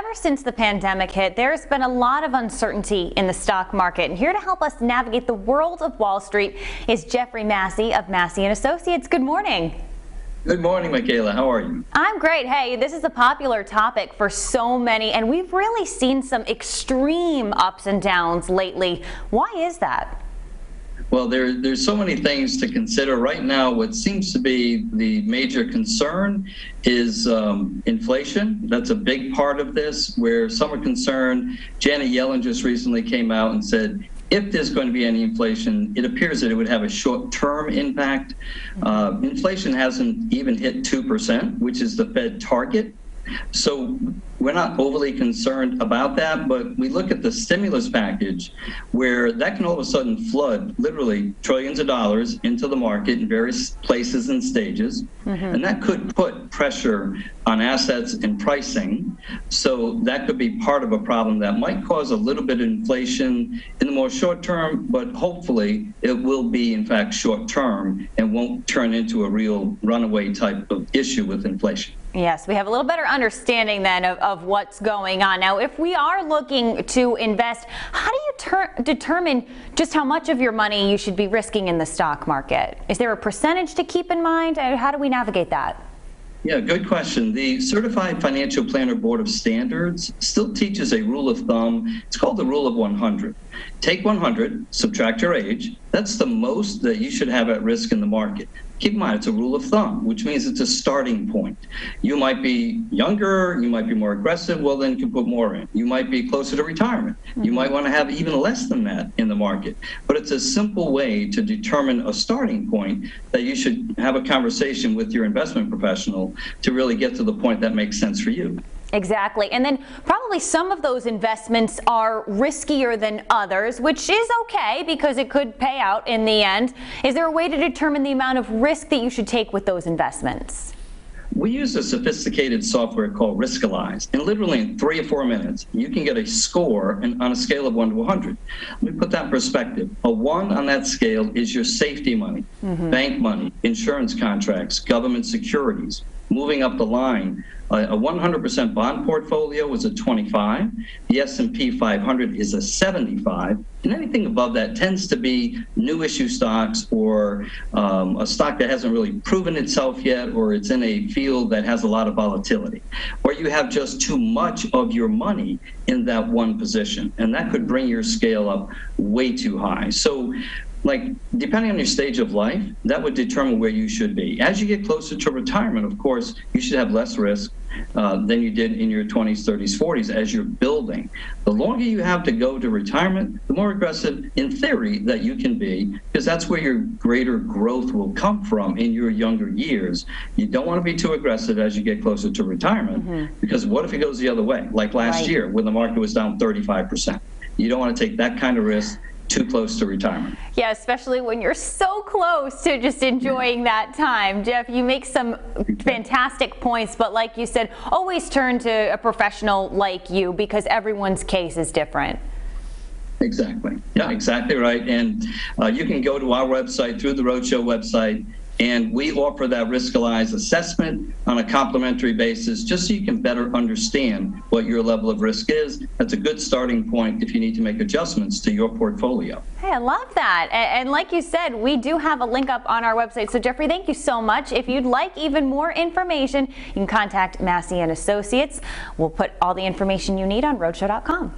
Ever since the pandemic hit, there's been a lot of uncertainty in the stock market. And here to help us navigate the world of Wall Street is Jeffrey Massey of Massey & Associates. Good morning. Good morning, Michaela. How are you? I'm great. Hey, this is a popular topic for so many, and we've really seen some extreme ups and downs lately. Why is that? Well, there's so many things to consider. Right now, what seems to be the major concern is inflation. That's a big part of this, where some are concerned. Janet Yellen just recently came out and said, if there's going to be any inflation, it appears that it would have a short-term impact. Inflation hasn't even hit 2%, which is the Fed target. So we're not overly concerned about that, but we look at the stimulus package where that can all of a sudden flood literally trillions of dollars into the market in various places and stages. And that could put pressure on assets and pricing. So that could be part of a problem that might cause a little bit of inflation in the more short term, but hopefully it will be in fact short term and won't turn into a real runaway type of issue with inflation. Yes, we have a little better understanding then of what's going on. Now, if we are looking to invest, how do you determine just how much of your money you should be risking in the stock market? Is there a percentage to keep in mind? How do we navigate that? Yeah, good question. The Certified Financial Planner Board of Standards still teaches a rule of thumb. It's called the rule of 100. Take 100, subtract your age. That's the most that you should have at risk in the market. Keep in mind, it's a rule of thumb, which means it's a starting point. You might be younger, you might be more aggressive, well, then you can put more in. You might be closer to retirement. You might want to have even less than that in the market. But it's a simple way to determine a starting point that you should have a conversation with your investment professional to really get to the point that makes sense for you. Exactly. And then probably some of those investments are riskier than others, which is okay because it could pay out in the end. Is there a way to determine the amount of risk that you should take with those investments? We use a sophisticated software called Riskalyze, and literally in 3 or 4 minutes, you can get a score on a scale of 1 to 100. Let me put that in perspective. A 1 on that scale is your safety money, bank money, insurance contracts, government securities. Moving up the line, a 100% bond portfolio was a 25. The S&P 500 is a 75. And anything above that tends to be new issue stocks or a stock that hasn't really proven itself yet, or it's in a field that has a lot of volatility, or you have just too much of your money in that one position. And that could bring your scale up way too high. So depending on your stage of life, that would determine where you should be. As you get closer to retirement, of course, you should have less risk than you did in your 20s, 30s, 40s as you're building. The longer you have to go to retirement, the more aggressive, in theory, that you can be, because that's where your greater growth will come from in your younger years. You don't want to be too aggressive as you get closer to retirement, because what if it goes the other way, like last year when the market was down 35%? You don't want to take that kind of risk too close to retirement. Yeah, especially when you're so close to just enjoying that time. Jeff, you make some fantastic points, but like you said, always turn to a professional like you because everyone's case is different. Exactly. Yeah, exactly right. And you can go to our website through the Roadshow website, and we offer that Riskalyze assessment on a complimentary basis just so you can better understand what your level of risk is. That's a good starting point if you need to make adjustments to your portfolio. Hey, I love that. And like you said, we do have a link up on our website. So Jeffrey, thank you so much. If you'd like even more information, you can contact Massey & Associates. We'll put all the information you need on roadshow.com.